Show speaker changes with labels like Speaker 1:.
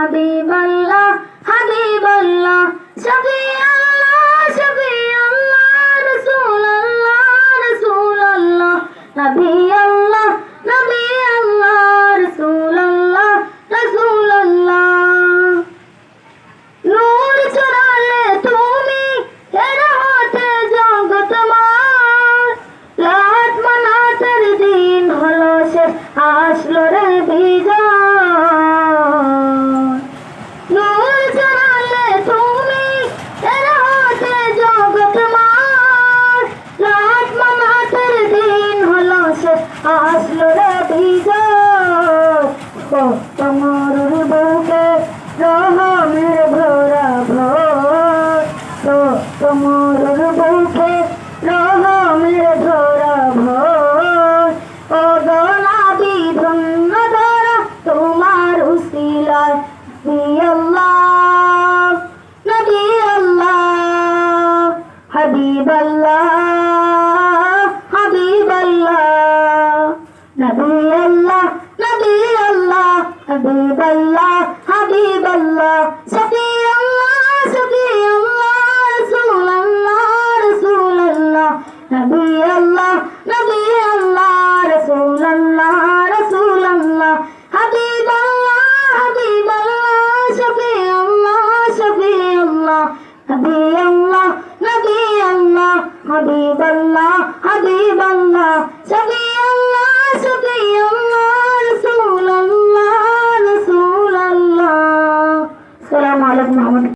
Speaker 1: হাবিবাল্লাহ হাবিবাল্লাহ শফি আল্লাহ শফি আল্লাহ রাসূলুল্লাহ রাসূলুল্লাহ নবী আল্লাহ নবী আল্লাহ রাসূলুল্লাহ রাসূলুল্লাহ নূর ছড়ালে তুমি এর হাতে জগৎময় লাট মানাতের দিন হলো শেষ আসলো রে বিজয় নূর ছড়ালে তুমি এর হাতে জগৎময় লাট মানাতের দিন হলো শেষ আসলো রে বিজয় তোমার বুকে রহমের ভরা ভোর তোমার বুকে রহমের ভরা ভোর ও গোলাপি ধন্য ধরা তোমার উসিলায় নবী আল্লাহ হাবিবাল্লাহ হাবিবাল্লাহ নবী আল্লাহ নবী আল্লাহ হাবিবাল্লাহ হাবিবাল্লাহ শফি আল্লাহ শফি আল্লাহ রাসূলুল্লাহ রাসূলুল্লাহ নবী আল্লাহ নবী আল্লাহ রাসূলুল্লাহ রাসূলুল্লাহ হাবিবাল্লাহ হাবিবাল্লাহ শফি আল্লাহ শফি আল্লাহ নবী আল্লাহ নবী আল্লাহ হাবিবাল্লাহ হাবিবাল্লাহ শফি